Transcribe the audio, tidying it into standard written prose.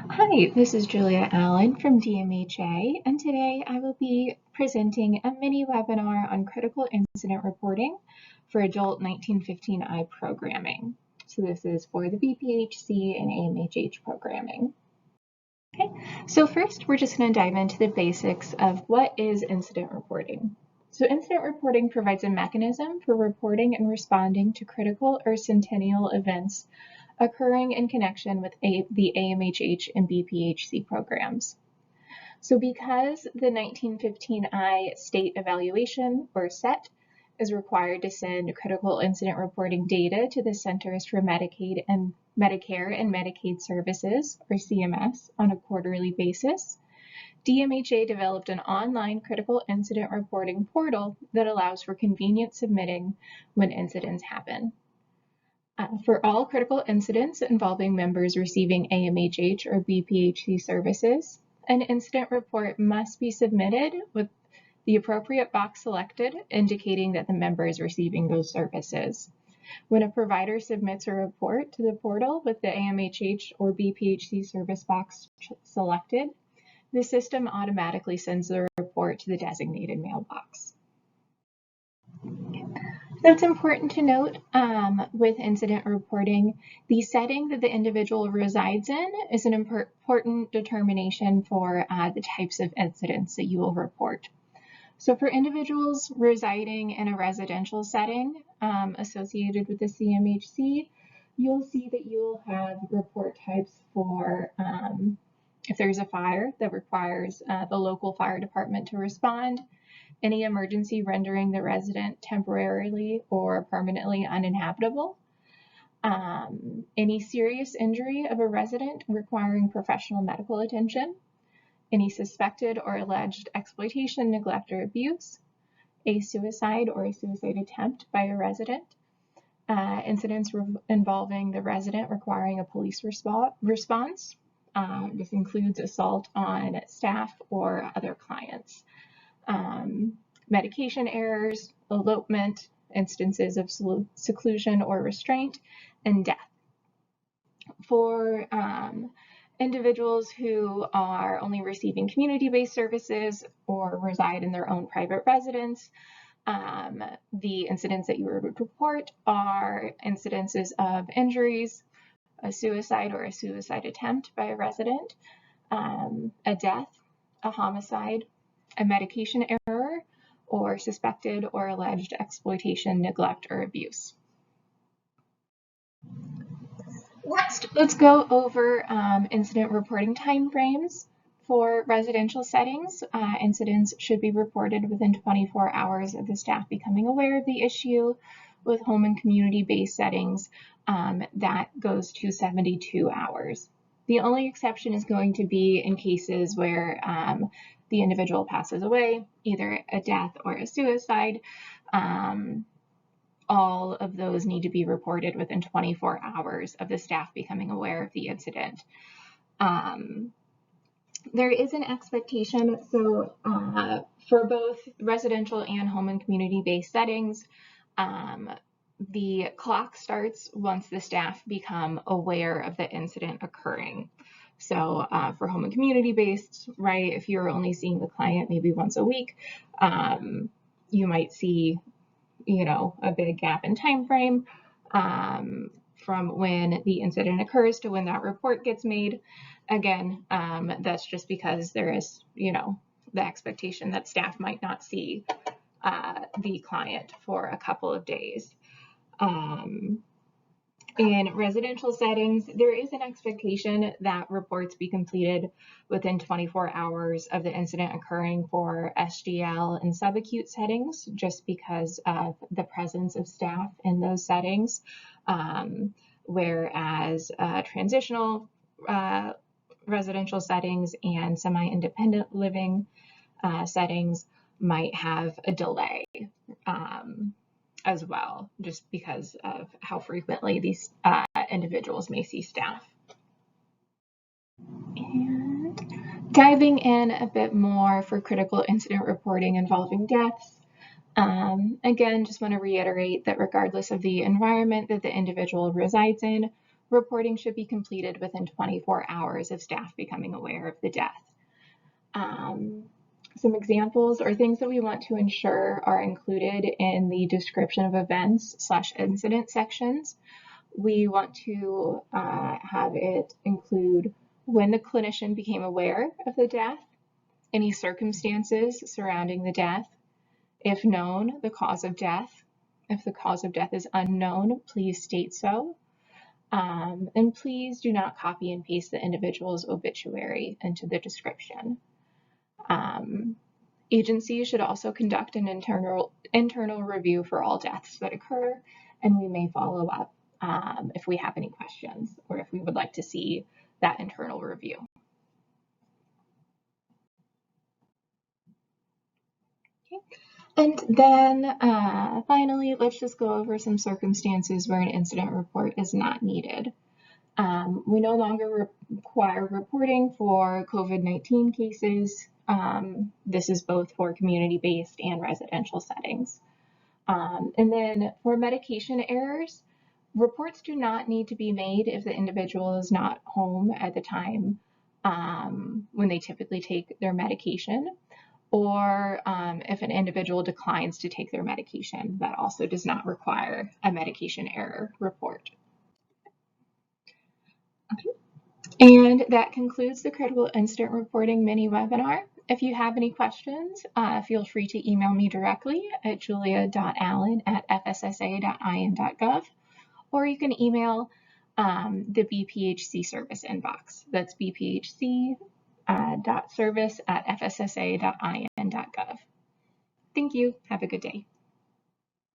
Hi, this is Julia Allen from DMHA, and today I will be presenting a mini webinar on critical incident reporting for adult 1915I programming. So this is for the BPHC and AMHH programming. Okay, so first we're just going to dive into the basics of what is incident reporting. So incident reporting provides a mechanism for reporting and responding to critical or centennial events occurring in connection with the AMHH and BPHC programs. So because the 1915I state evaluation, or SET, is required to send critical incident reporting data to the Centers for Medicare and Medicaid Services, or CMS, on a quarterly basis, DMHA developed an online critical incident reporting portal that allows for convenient submitting when incidents happen. For all critical incidents involving members receiving AMHH or BPHC services, an incident report must be submitted with the appropriate box selected, indicating that the member is receiving those services. When a provider submits a report to the portal with the AMHH or BPHC service box selected, the system automatically sends the report to the designated mailbox. So it's important to note with incident reporting, the setting that the individual resides in is an important determination for the types of incidents that you will report. So for individuals residing in a residential setting associated with the CMHC, you'll see that you'll have report types for if there's a fire that requires the local fire department to respond, any emergency rendering the resident temporarily or permanently uninhabitable, any serious injury of a resident requiring professional medical attention, any suspected or alleged exploitation, neglect, or abuse, a suicide or a suicide attempt by a resident, incidents involving the resident requiring a police response. This includes assault on staff or other clients. Medication errors, elopement, instances of seclusion or restraint, and death. For individuals who are only receiving community-based services or reside in their own private residence, the incidents that you would report are incidences of injuries, a suicide or a suicide attempt by a resident, a death, a homicide, a medication error, or suspected or alleged exploitation, neglect, or abuse. Next, let's go over incident reporting timeframes. For residential settings, incidents should be reported within 24 hours of the staff becoming aware of the issue. With home and community-based settings, that goes to 72 hours. The only exception is going to be in cases where the individual passes away, either a death or a suicide. All of those need to be reported within 24 hours of the staff becoming aware of the incident. There is an expectation, so for both residential and home and community-based settings, the clock starts once the staff become aware of the incident occurring. So for home and community-based, right, if you're only seeing the client maybe once a week, you might see, a big gap in time frame from when the incident occurs to when that report gets made. Again, that's just because there is, the expectation that staff might not see the client for a couple of days. In residential settings, there is an expectation that reports be completed within 24 hours of the incident occurring for SGL and subacute settings, just because of the presence of staff in those settings, whereas transitional residential settings and semi-independent living settings might have a delay as well, just because of how frequently these individuals may see staff. And diving in a bit more for critical incident reporting involving deaths, again, just want to reiterate that regardless of the environment that the individual resides in, reporting should be completed within 24 hours of staff becoming aware of the death. Some examples or things that we want to ensure are included in the description of events / incident sections. We want to have it include when the clinician became aware of the death, any circumstances surrounding the death, if known, the cause of death. If the cause of death is unknown, please state so. And please do not copy and paste the individual's obituary into the description. Agencies should also conduct an internal review for all deaths that occur, and we may follow up if we have any questions or if we would like to see that internal review. Okay. And then finally, let's just go over some circumstances where an incident report is not needed. We no longer require reporting for COVID-19 cases. This is both for community-based and residential settings. And then for medication errors, reports do not need to be made if the individual is not home at the time when they typically take their medication, or if an individual declines to take their medication. That also does not require a medication error report. Okay. And that concludes the Critical Incident Reporting mini webinar. If you have any questions, feel free to email me directly at julia.allen@fssa.in.gov, or you can email the BPHC service inbox. That's bphc.service@fssa.in.gov. Thank you. Have a good day.